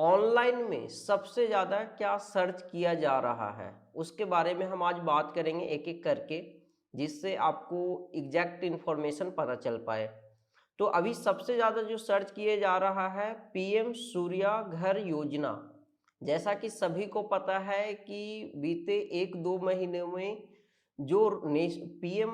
Online में सबसे ज़्यादा क्या सर्च किया जा रहा है, उसके बारे में हम आज बात करेंगे एक एक करके, जिससे आपको एग्जैक्ट इन्फॉर्मेशन पता चल पाए। तो अभी सबसे ज़्यादा जो सर्च किए जा रहा है पीएम सूर्या घर योजना। जैसा कि सभी को पता है कि बीते 1-2 महीने में जो पीएम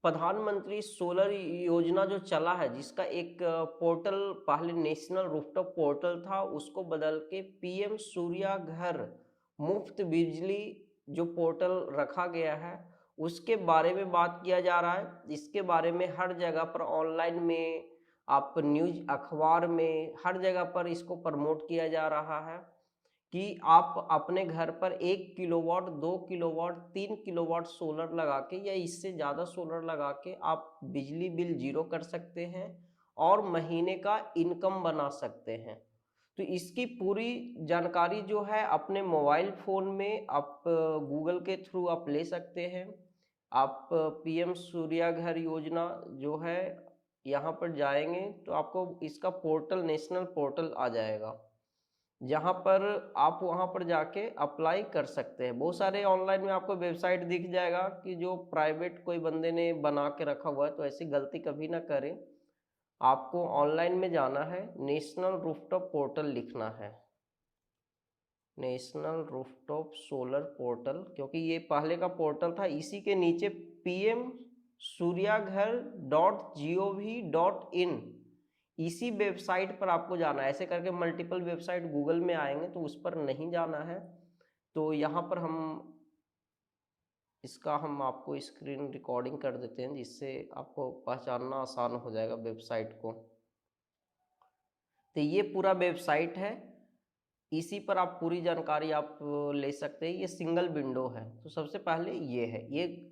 प्रधानमंत्री सोलर योजना जो चला है, जिसका एक पोर्टल पहले नेशनल रूफटॉप पोर्टल था, उसको बदल के पीएम सूर्या घर मुफ्त बिजली जो पोर्टल रखा गया है, उसके बारे में बात किया जा रहा है। इसके बारे में हर जगह पर ऑनलाइन में, आप न्यूज़ अखबार में, हर जगह पर इसको प्रमोट किया जा रहा है कि आप अपने घर पर 1 किलोवाट, 2 किलोवाट, 3 किलोवाट सोलर लगा के या इससे ज़्यादा सोलर लगा के आप बिजली बिल ज़ीरो कर सकते हैं और महीने का इनकम बना सकते हैं। तो इसकी पूरी जानकारी जो है अपने मोबाइल फ़ोन में आप गूगल के थ्रू आप ले सकते हैं। आप पीएम सूर्या घर योजना जो है, यहाँ पर जाएँगे तो आपको इसका पोर्टल, नेशनल पोर्टल आ जाएगा, जहाँ पर आप वहाँ पर जाके अप्लाई कर सकते हैं। बहुत सारे ऑनलाइन में आपको वेबसाइट दिख जाएगा कि जो प्राइवेट कोई बंदे ने बना के रखा हुआ है, तो ऐसी गलती कभी ना करें। आपको ऑनलाइन में जाना है, नेशनल रूफटॉप पोर्टल लिखना है, नेशनल रूफटॉप सोलर पोर्टल, क्योंकि ये पहले का पोर्टल था। इसी के नीचे पीएम सूर्याघर .gov.in, इसी वेबसाइट पर आपको जाना है। ऐसे करके मल्टीपल वेबसाइट गूगल में आएंगे, तो उस पर नहीं जाना है। तो यहाँ पर हम आपको स्क्रीन रिकॉर्डिंग कर देते हैं, जिससे आपको पहचानना आसान हो जाएगा वेबसाइट को। तो ये पूरा वेबसाइट है, इसी पर आप पूरी जानकारी आप ले सकते हैं। ये सिंगल विंडो है, तो सबसे पहले ये है ये।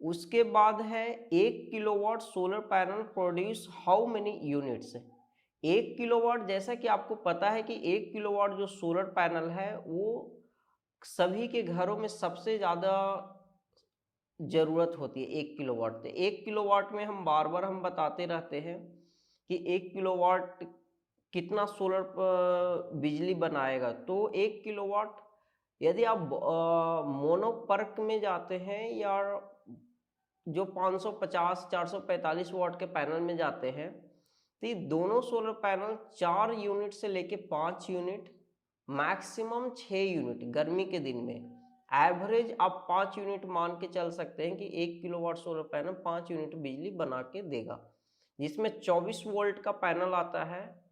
उसके बाद है 1 kilowatt solar panel produce how many units. 1 kilowatt, जैसा कि आपको पता है कि 1 किलोवाट जो सोलर पैनल है वो सभी के घरों में सबसे ज़्यादा ज़रूरत होती है 1 किलोवाट। तो 1 किलोवाट में हम बार बार हम बताते रहते हैं कि 1 किलोवाट कितना सोलर बिजली बनाएगा। तो 1 किलोवाट, यदि आप मोनो पर्क में जाते हैं या जो 550 445 वाट के पैनल में जाते हैं, तो ये दोनों सोलर पैनल 4 यूनिट से लेके 5 यूनिट, मैक्सिमम 6 यूनिट गर्मी के दिन में, एवरेज आप 5 यूनिट मान के चल सकते हैं कि 1 किलोवाट सोलर पैनल 5 यूनिट बिजली बना के देगा। जिसमें 24 वोल्ट का पैनल आता है,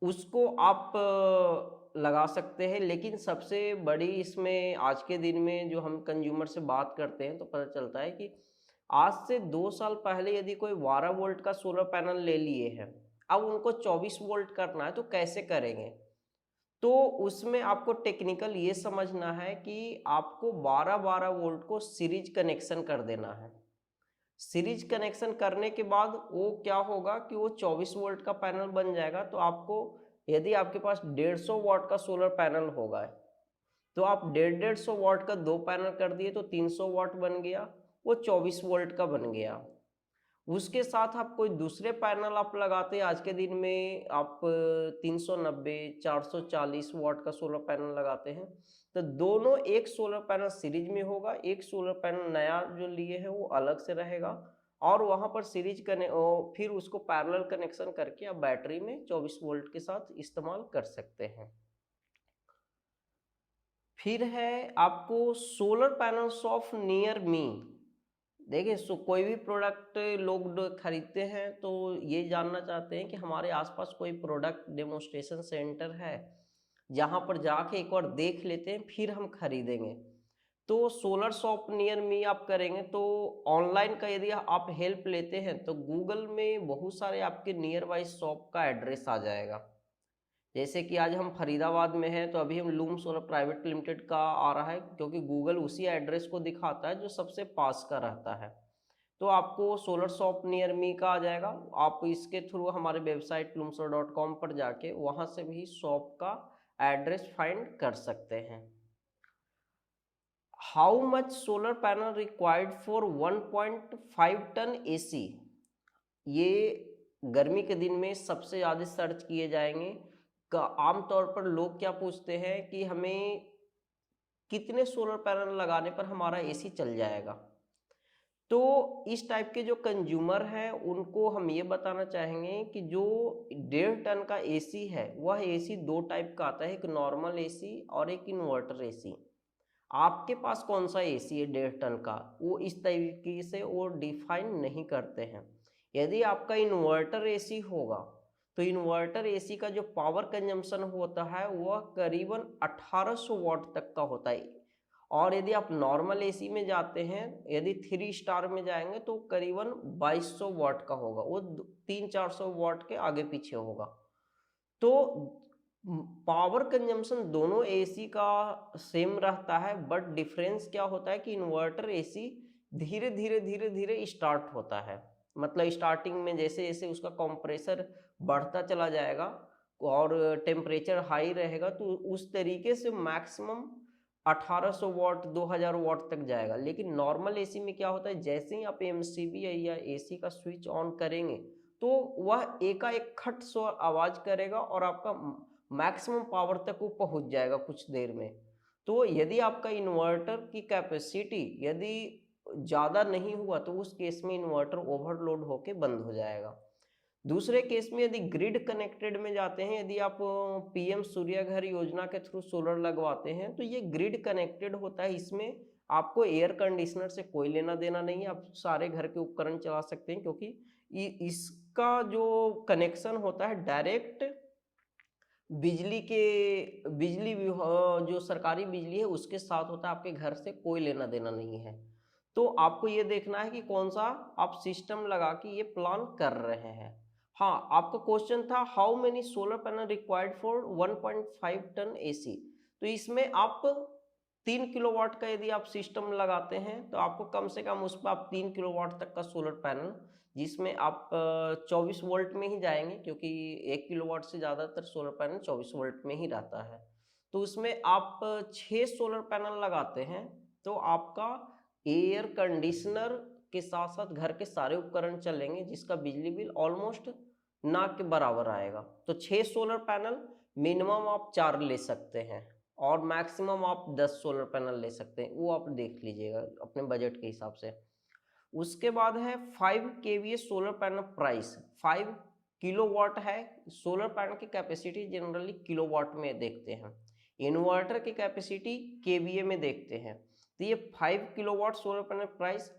उसको आप लगा सकते हैं। लेकिन सबसे बड़ी इसमें आज के दिन में जो हम कंज्यूमर से बात करते हैं, तो पता चलता है कि आज से 2 साल पहले यदि कोई 12 वोल्ट का सोलर पैनल ले लिए हैं, अब उनको 24 वोल्ट करना है, तो कैसे करेंगे? तो उसमें आपको टेक्निकल ये समझना है कि आपको 12-12 वोल्ट को सीरीज कनेक्शन कर देना है। सीरीज कनेक्शन करने के बाद वो क्या होगा कि वो 24 वोल्ट का पैनल बन जाएगा। तो आपको, यदि आपके पास 150 वाट का सोलर पैनल होगा, तो आप 150 वाट का 2 पैनल कर दिए तो 300 वाट बन गया, वो 24 वोल्ट का बन गया। उसके साथ आप कोई दूसरे पैनल आप लगाते हैं, आज के दिन में आप 390 440 वाट का सोलर पैनल लगाते हैं, तो दोनों एक सोलर पैनल सीरीज में होगा, एक सोलर पैनल नया जो लिए है वो अलग से रहेगा, और वहां पर सीरीज फिर उसको पैरेलल कनेक्शन करके आप बैटरी में 24 वोल्ट के साथ इस्तेमाल कर सकते हैं। फिर है आपको solar panels of near me. देखिए, कोई भी प्रोडक्ट लोग खरीदते हैं तो ये जानना चाहते हैं कि हमारे आसपास कोई प्रोडक्ट डेमोस्ट्रेशन सेंटर है, जहाँ पर जाके एक बार देख लेते हैं फिर हम खरीदेंगे। तो सोलर शॉप नियर मी आप करेंगे तो ऑनलाइन का यदि आप हेल्प लेते हैं, तो गूगल में बहुत सारे आपके नियर बाई शॉप का एड्रेस आ जाएगा। जैसे कि आज हम फरीदाबाद में हैं, तो अभी हम लूम सोलर प्राइवेट लिमिटेड का आ रहा है, क्योंकि गूगल उसी एड्रेस को दिखाता है जो सबसे पास का रहता है। तो आपको सोलर शॉप नियर मी का आ जाएगा। आप इसके थ्रू हमारे वेबसाइट लूमसोलर.com पर जाके वहां से भी शॉप का एड्रेस फाइंड कर सकते हैं। How much solar panel required for 1.5 ton AC, ये गर्मी के दिन में सबसे ज़्यादा सर्च किए जाएंगे। का आमतौर पर लोग क्या पूछते हैं कि हमें कितने सोलर पैनल लगाने पर हमारा एसी चल जाएगा। तो इस टाइप के जो कंज्यूमर हैं उनको हम ये बताना चाहेंगे कि जो 1.5 टन का एसी है वह एसी दो टाइप का आता है, एक नॉर्मल एसी और एक इन्वर्टर एसी। आपके पास कौन सा एसी है 1.5 टन का, वो इस तरीके से वो डिफाइन नहीं करते हैं। यदि आपका इन्वर्टर एसी होगा तो इन्वर्टर एसी का जो पावर कंजम्पशन होता है वह करीबन 1800 वॉट तक का होता है। और यदि आप नॉर्मल एसी में जाते हैं, यदि 3 स्टार में जाएंगे तो करीबन 2200 वॉट का होगा, वो 300-400 वॉट के आगे पीछे होगा। तो पावर कंजम्पशन दोनों एसी का सेम रहता है, बट डिफरेंस क्या होता है कि इन्वर्टर एसी धीरे धीरे धीरे धीरे स्टार्ट होता है। मतलब स्टार्टिंग में जैसे जैसे उसका कंप्रेसर बढ़ता चला जाएगा और टेम्परेचर हाई रहेगा तो उस तरीके से मैक्सिमम 1800 वॉट 2000 वॉट तक जाएगा। लेकिन नॉर्मल एसी में क्या होता है, जैसे ही आप एमसीबी या एसी का स्विच ऑन करेंगे तो वह एकाएक खट स्वर आवाज करेगा और आपका मैक्सिमम पावर तक वो पहुंच जाएगा कुछ देर में। तो यदि आपका इन्वर्टर की कैपेसिटी यदि ज़्यादा नहीं हुआ तो उस केस में इन्वर्टर ओवरलोड होके बंद हो जाएगा। दूसरे केस में यदि ग्रिड कनेक्टेड में जाते हैं, यदि आप पीएम सूर्य घर योजना के थ्रू सोलर लगवाते हैं तो ये ग्रिड कनेक्टेड होता है। इसमें आपको एयर कंडीशनर से कोई लेना देना नहीं है, आप सारे घर के उपकरण चला सकते हैं, क्योंकि इसका जो कनेक्शन होता है डायरेक्ट बिजली जो सरकारी बिजली है उसके साथ होता है, आपके घर से कोई लेना देना नहीं है। तो आपको ये देखना है कि कौन सा आप सिस्टम लगा के ये प्लान कर रहे हैं। हाँ, आपका क्वेश्चन था how many solar panel required for 1.5 ton AC. तो इसमें आप 3 किलोवाट का यदि आप सिस्टम लगाते हैं तो आपको कम से कम उस पर आप 3 किलोवाट तक का सोलर पैनल, जिसमें आप 24 वोल्ट में ही जाएंगे, क्योंकि 1 किलोवाट से ज़्यादातर सोलर पैनल 24 वोल्ट में ही रहता है। तो उसमें आप 6 सोलर पैनल लगाते हैं तो आपका एयर कंडीशनर के साथ साथ घर के सारे उपकरण चलेंगे, जिसका बिजली बिल ऑलमोस्ट ना के बराबर आएगा। तो 6 सोलर पैनल मिनिमम आप 4 ले सकते हैं और मैक्सिमम आप 10 सोलर पैनल ले सकते हैं, वो आप देख लीजिएगा अपने बजट के हिसाब से। उसके बाद है 5 KVA solar panel price. 5 kilowatt है, सोलर पैनल की कैपेसिटी जनरली किलोवाट में देखते हैं, इन्वर्टर की कैपेसिटी केवीए में देखते हैं। तो ये 5 किलोवाट सोलर पैनल प्राइस।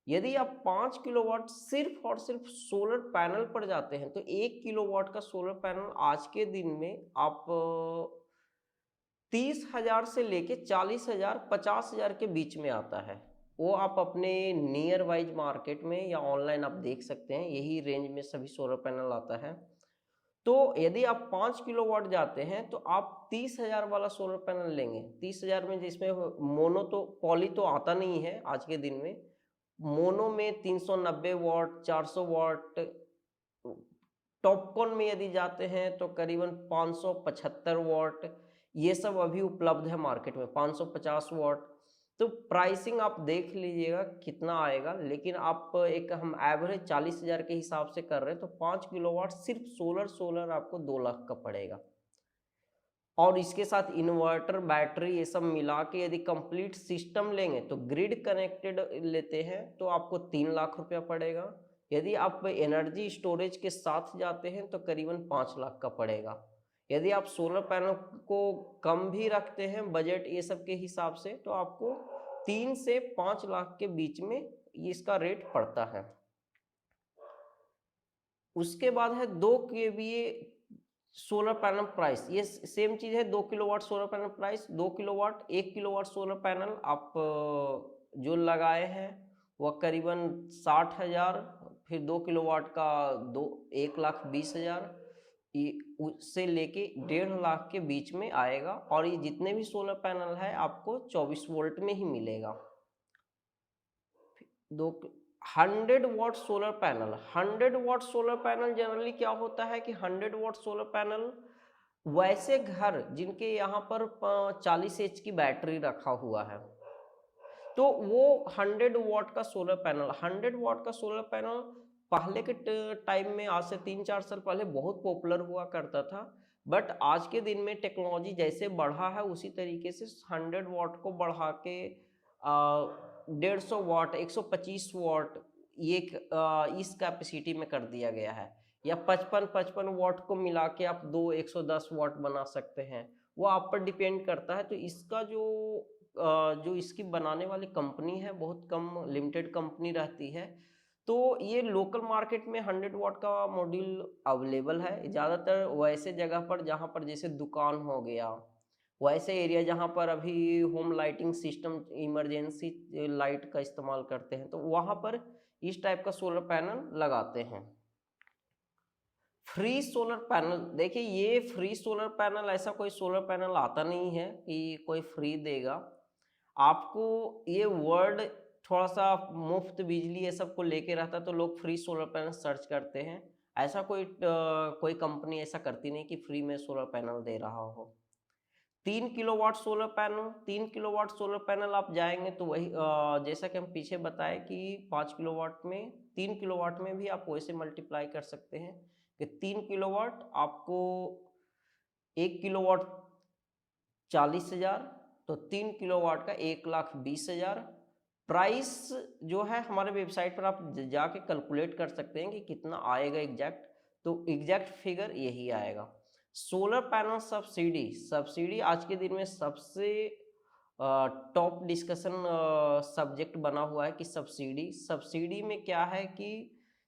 यदि आप 5 किलोवाट सिर्फ और सिर्फ सोलर पैनल पर जाते हैं तो 1 किलोवाट का सोलर पैनल आज के दिन में आप 30,000 से लेके 40,000 50,000 के बीच में आता है। वो आप अपने नियर वाइज मार्केट में या ऑनलाइन आप देख सकते हैं, यही रेंज में सभी सोलर पैनल आता है। तो यदि आप 5 किलोवाट जाते हैं तो आप 30,000 वाला सोलर पैनल लेंगे। 30,000 में जिसमें मोनो तो पॉली तो आता नहीं है आज के दिन में, मोनो में 390 वॉट 400 वॉट, टॉपकॉन में यदि जाते हैं तो करीबन 575 वॉट, ये सब अभी उपलब्ध है मार्केट में 550 वॉट। तो प्राइसिंग आप देख लीजिएगा कितना आएगा, लेकिन आप एक हम एवरेज 40,000 के हिसाब से कर रहे हैं तो 5 किलोवाट सिर्फ सोलर आपको 2 लाख का पड़ेगा। और इसके साथ इन्वर्टर बैटरी ये सब मिला के यदि कंप्लीट सिस्टम लेंगे तो ग्रिड कनेक्टेड लेते हैं तो आपको 3 लाख रुपया पड़ेगा। यदि आप एनर्जी स्टोरेज के साथ जाते हैं तो करीबन 5 लाख का पड़ेगा। यदि आप सोलर पैनल को कम भी रखते हैं बजट ये सब के हिसाब से तो आपको 3 से 5 लाख के बीच में इसका रेट पड़ता है। उसके बाद है 2 केवीए सोलर पैनल प्राइस। ये सेम चीज़ है, 2 kilowatt solar panel price. 2 kilowatt 1 kilowatt solar panel आप जो लगाए हैं वह करीबन 60,000, फिर 2 किलोवाट का 1,20,000 उससे लेके 1.5 लाख के बीच में आएगा। और ये जितने भी सोलर पैनल है आपको 24 वोल्ट में ही मिलेगा। 100 what solar panel, 100 what solar panel generally क्या होता है कि 100 वॉट सोलर पैनल वैसे घर जिनके यहाँ पर 40 एच की बैटरी रखा हुआ है तो वो 100 वॉट का सोलर पैनल, 100 वॉट का सोलर पैनल पहले के टाइम में, आज से 3-4 साल पहले बहुत पॉपुलर हुआ करता था, बट आज के दिन में टेक्नोलॉजी जैसे बढ़ा है उसी तरीके से 100 वाट को बढ़ा के 150 वाट, 125 वाट ये इस कैपेसिटी में कर दिया गया है। या 55 वाट को मिला के आप दो 110 वाट बना सकते हैं, वो आप पर डिपेंड करता है। तो इसका जो इसकी बनाने वाली कंपनी है, बहुत कम लिमिटेड कंपनी रहती है। तो ये लोकल मार्केट में 100 वाट का मॉड्यूल अवेलेबल है, ज़्यादातर वैसे जगह पर जहाँ पर जैसे दुकान हो गया, वैसे एरिया जहाँ पर अभी home lighting system emergency light का इस्तेमाल करते हैं, तो वहाँ पर इस टाइप का सोलर पैनल लगाते हैं। फ्री सोलर पैनल, देखिए ये फ्री सोलर पैनल, ऐसा कोई सोलर पैनल आता नहीं है कि कोई फ्री देगा आपको। ये वर्ड थोड़ा सा मुफ्त बिजली ये सब को लेके रहता है, तो लोग फ्री सोलर पैनल सर्च करते हैं। ऐसा कोई कंपनी ऐसा करती नहीं कि फ्री में सोलर पैनल दे रहा हो। 3 kilowatt solar panel, 3 kilowatt solar panel आप जाएंगे तो वही जैसा कि हम पीछे बताए कि 5 किलोवाट में, 3 किलोवाट में भी आप वैसे मल्टीप्लाई कर सकते हैं कि 3 किलोवाट आपको 1 किलोवाट 40,000, तो 3 किलोवाट का 1,20,000। प्राइस जो है हमारे वेबसाइट पर आप जाके कैलकुलेट कर सकते हैं कि कितना आएगा एग्जैक्ट, तो एग्जैक्ट फिगर यही आएगा। सोलर पैनल सब्सिडी, सब्सिडी आज के दिन में सबसे टॉप डिस्कशन सब्जेक्ट बना हुआ है कि सब्सिडी में क्या है कि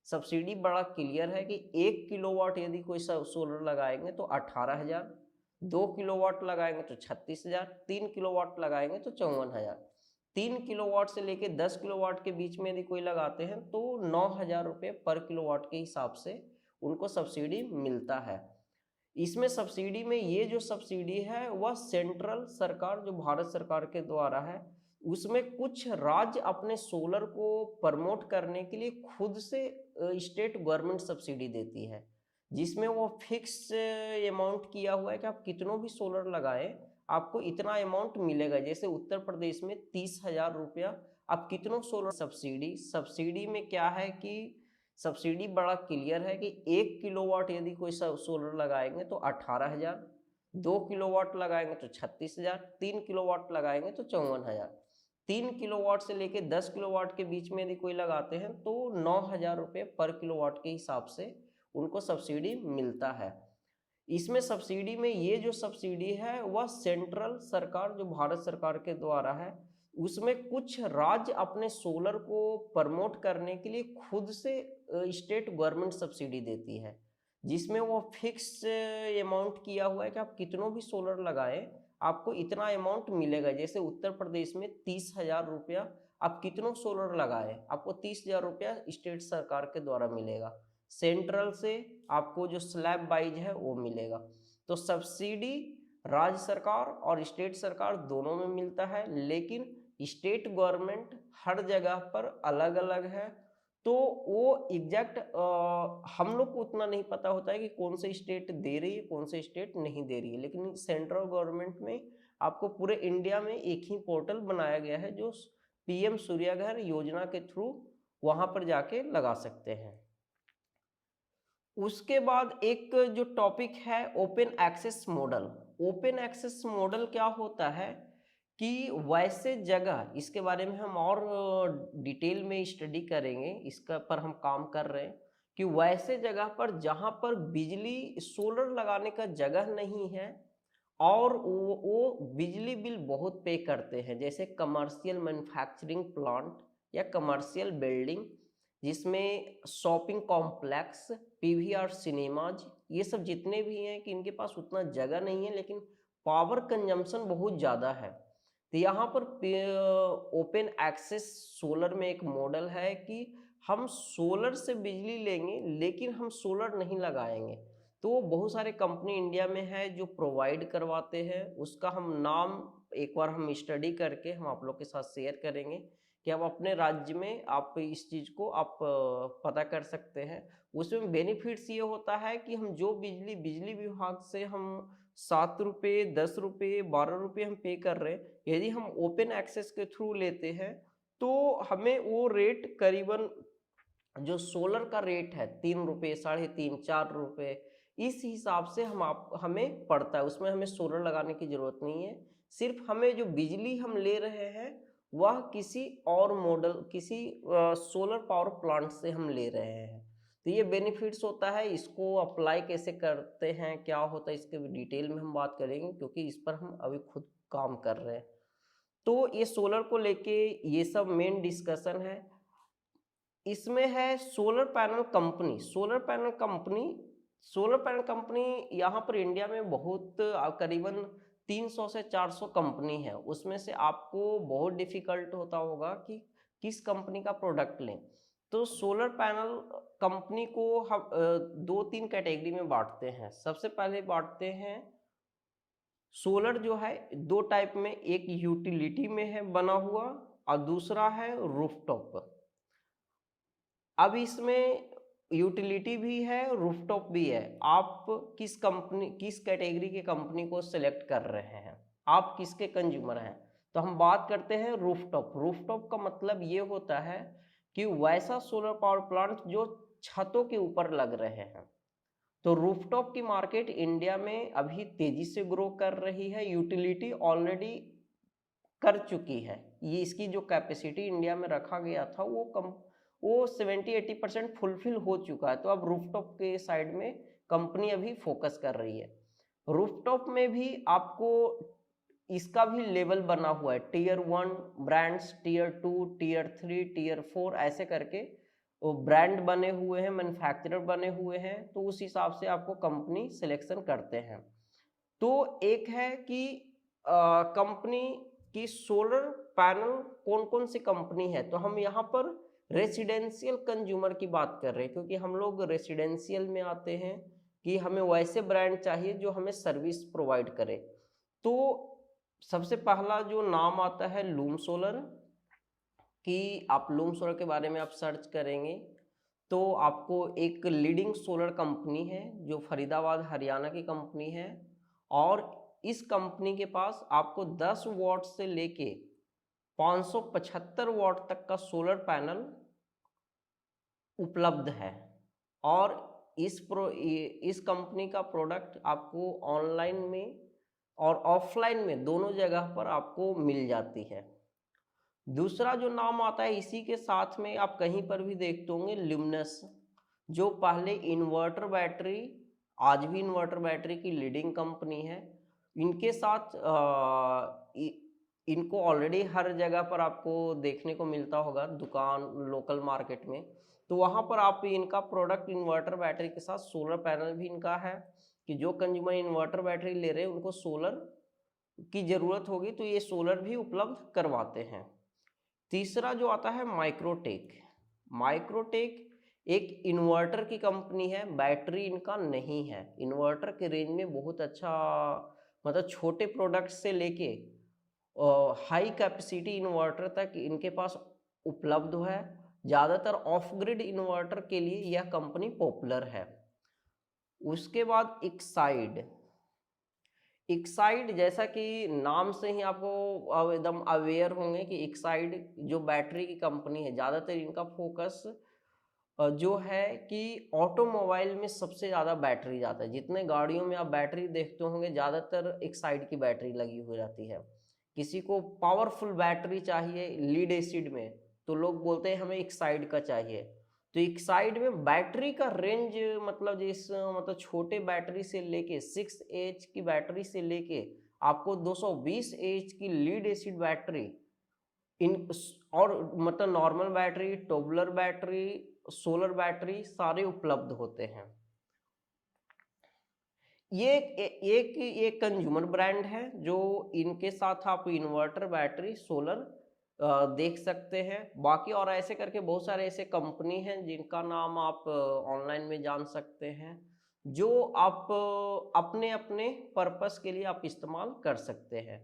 सब्सिडी बड़ा क्लियर है कि 1 किलोवाट यदि कोई सोलर लगाएंगे तो 18,000, 2 किलोवाट लगाएंगे तो 36,000, 3 किलोवाट लगाएंगे तो 54,000। 3 किलोवाट से लेके 10 किलोवाट के बीच में यदि कोई लगाते हैं तो 9,000 रुपये पर किलोवाट के हिसाब से उनको सब्सिडी मिलता है। इसमें सब्सिडी में ये जो सब्सिडी है वह सेंट्रल सरकार, जो भारत सरकार के द्वारा है, उसमें कुछ राज्य अपने सोलर को प्रमोट करने के लिए खुद से स्टेट गवर्नमेंट सब्सिडी देती है, जिसमें वो फिक्स अमाउंट किया हुआ है कि आप कितनों भी सोलर लगाएं आपको इतना अमाउंट मिलेगा। जैसे उत्तर प्रदेश में 30,000 रुपया, आप कितनों सोलर सब्सिडी में क्या है कि सब्सिडी बड़ा क्लियर है कि 1 किलोवाट यदि कोई सोलर लगाएंगे तो 18,000, 2 किलोवाट लगाएंगे तो 36,000, 3 किलोवाट लगाएंगे तो 54,000। 3 किलोवाट से लेके 10 किलोवाट के बीच में यदि कोई लगाते हैं तो 9,000 रुपये पर किलोवाट के हिसाब से उनको सब्सिडी मिलता है। इसमें सब्सिडी में ये जो सब्सिडी है वह सेंट्रल सरकार, जो भारत सरकार के द्वारा है, उसमें कुछ राज्य अपने सोलर को प्रमोट करने के लिए खुद से स्टेट गवर्नमेंट सब्सिडी देती है, जिसमें वो फिक्स अमाउंट किया हुआ है कि आप कितनों भी सोलर लगाएं आपको इतना अमाउंट मिलेगा। जैसे उत्तर प्रदेश में 30,000 रुपया, आप कितनों सोलर लगाएं आपको 30,000 रुपया स्टेट सरकार के द्वारा मिलेगा। सेंट्रल से आपको जो स्लैब वाइज है वो मिलेगा। तो सब्सिडी राज्य सरकार और स्टेट सरकार दोनों में मिलता है, लेकिन स्टेट गवर्नमेंट हर जगह पर अलग अलग है। तो वो एग्जैक्ट हम लोग को उतना नहीं पता होता है कि कौन से स्टेट दे रही है कौन से स्टेट नहीं दे रही है, लेकिन सेंट्रल गवर्नमेंट में आपको पूरे इंडिया में एक ही पोर्टल बनाया गया है जो पीएम सूर्यघर योजना के थ्रू वहां पर जाके लगा सकते हैं। उसके बाद एक जो टॉपिक है open access model. Open access model क्या होता है कि वैसे जगह, इसके बारे में हम और डिटेल में स्टडी करेंगे, इसका पर हम काम कर रहे हैं कि वैसे जगह पर जहां पर बिजली सोलर लगाने का जगह नहीं है और वो बिजली बिल बहुत पे करते हैं, जैसे कमर्शियल मैन्युफैक्चरिंग प्लांट या कमर्शियल बिल्डिंग जिसमें शॉपिंग कॉम्प्लेक्स, पीवीआर सिनेमाज, ये सब जितने भी हैं कि इनके पास उतना जगह नहीं है लेकिन पावर कंजम्पशन बहुत ज़्यादा है। तो यहाँ पर ओपन एक्सेस सोलर में एक मॉडल है कि हम सोलर से बिजली लेंगे लेकिन हम सोलर नहीं लगाएंगे। तो बहुत सारे कंपनी इंडिया में है जो प्रोवाइड करवाते हैं, उसका हम नाम एक बार हम स्टडी करके हम आप लोग के साथ शेयर करेंगे कि आप अपने राज्य में आप इस चीज़ को आप पता कर सकते हैं। उसमें बेनिफिट्स ये होता है कि हम जो बिजली विभाग से हम 7 रुपये, 10 रुपये, 12 रुपये हम पे कर रहे हैं, यदि हम ओपन एक्सेस के थ्रू लेते हैं तो हमें वो रेट करीबन जो सोलर का रेट है 3 रुपये, 3.5, 4 रुपये, इस हिसाब से हमें पड़ता है। उसमें हमें सोलर लगाने की जरूरत नहीं है। सिर्फ हमें जो बिजली हम ले रहे हैं वह किसी और मॉडल, किसी सोलर पावर प्लांट से हम ले रहे हैं। तो ये बेनिफिट्स होता है। इसको अप्लाई कैसे करते हैं, क्या होता है, इसके डिटेल में हम बात करेंगे, क्योंकि इस पर हम अभी खुद काम कर रहे हैं। तो ये सोलर को लेके ये सब मेन डिस्कशन है। इसमें है solar panel company. Solar panel company यहाँ पर इंडिया में बहुत करीबन 300 से 400 कंपनी है। उसमें से आपको बहुत डिफिकल्ट होता होगा कि किस कंपनी का प्रोडक्ट लें। तो सोलर पैनल कंपनी को हम 2-3 कैटेगरी में बांटते हैं। सबसे पहले बांटते हैं सोलर जो है 2 टाइप में, एक यूटिलिटी में है बना हुआ और दूसरा है रूफटॉप। अब इसमें यूटिलिटी भी है, रूफटॉप भी है। आप किस कैटेगरी की कंपनी को सिलेक्ट कर रहे हैं, आप किसके कंज्यूमर हैं। तो हम बात करते हैं रूफटॉप। रूफटॉप का मतलब ये होता है कि वैसा सोलर पावर प्लांट जो छतों के ऊपर लग रहे हैं। तो रूफटॉप की मार्केट इंडिया में अभी तेजी से ग्रो कर रही है। यूटिलिटी ऑलरेडी कर चुकी है। ये इसकी जो कैपेसिटी इंडिया में रखा गया था वो 70-80% फुलफिल हो चुका है। तो अब रूफटॉप के साइड में कंपनी अभी फोकस कर रही है। रूफटॉप में भी आपको इसका भी लेवल बना हुआ है, tier 1 brands, tier 2, tier 3, tier 4, ऐसे करके वो ब्रांड बने हुए हैं, मैन्युफैक्चरर बने हुए हैं। तो उस हिसाब से आपको कंपनी सिलेक्शन करते हैं। तो एक है कि कंपनी की सोलर पैनल कौन कौन सी कंपनी है। तो हम यहाँ पर रेसिडेंशियल कंज्यूमर की बात कर रहे हैं, क्योंकि हम लोग रेसिडेंशियल में आते हैं कि हमें वैसे ब्रांड चाहिए जो हमें सर्विस प्रोवाइड करे। तो सबसे पहला जो नाम आता है लूम सोलर, कि आप लूम सोलर के बारे में आप सर्च करेंगे तो आपको एक लीडिंग सोलर कंपनी है जो फरीदाबाद हरियाणा की कंपनी है। और इस कंपनी के पास आपको 10 वॉट से लेके 575 वॉट तक का सोलर पैनल उपलब्ध है। और इस कंपनी का प्रोडक्ट आपको ऑनलाइन में और ऑफलाइन में दोनों जगह पर आपको मिल जाती है। दूसरा जो नाम आता है इसी के साथ में, आप कहीं पर भी देखते होंगे, ल्यूमिनस, जो पहले इन्वर्टर बैटरी, आज भी इन्वर्टर बैटरी की लीडिंग कंपनी है। इनके साथ इनको ऑलरेडी हर जगह पर आपको देखने को मिलता होगा, दुकान, लोकल मार्केट में। तो वहाँ पर आप इनका प्रोडक्ट इन्वर्टर बैटरी के साथ सोलर पैनल भी इनका है, कि जो कंज्यूमर इन्वर्टर बैटरी ले रहे हैं उनको सोलर की ज़रूरत होगी तो ये सोलर भी उपलब्ध करवाते हैं। तीसरा जो आता है माइक्रोटेक। माइक्रोटेक एक इन्वर्टर की कंपनी है, बैटरी इनका नहीं है। इन्वर्टर के रेंज में बहुत अच्छा, मतलब छोटे प्रोडक्ट से लेके हाई कैपेसिटी इन्वर्टर तक इनके पास उपलब्ध है। ज़्यादातर ऑफ ग्रिड इन्वर्टर के लिए यह कंपनी पॉपुलर है। उसके बाद एक्साइड, जैसा कि नाम से ही आपको एकदम अवेयर होंगे कि एक्साइड जो बैटरी की कंपनी है, ज़्यादातर इनका फोकस जो है कि ऑटोमोबाइल में सबसे ज़्यादा बैटरी जाता है। जितने गाड़ियों में आप बैटरी देखते होंगे ज़्यादातर एक्साइड की बैटरी लगी हुई रहती है। किसी को पावरफुल बैटरी चाहिए लीड एसिड में तो लोग बोलते हैं हमें एक्साइड का चाहिए। तो एक्साइड में बैटरी का रेंज, मतलब छोटे बैटरी से लेके 6 AH की बैटरी से लेके आपको 220 AH की लीड एसिड बैटरी और मतलब normal battery, Tobler battery, solar battery सारे उपलब्ध होते हैं। ये एक कंज्यूमर ब्रांड है जो इनके साथ आप इन्वर्टर, बैटरी, सोलर देख सकते हैं। बाकी और ऐसे करके बहुत सारे ऐसे कंपनी हैं जिनका नाम आप ऑनलाइन में जान सकते हैं, जो आप अपने अपने पर्पस के लिए आप इस्तेमाल कर सकते हैं।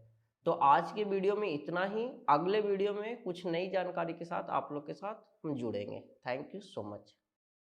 तो आज के वीडियो में इतना ही। अगले वीडियो में कुछ नई जानकारी के साथ आप लोग के साथ हम जुड़ेंगे। Thank you so much.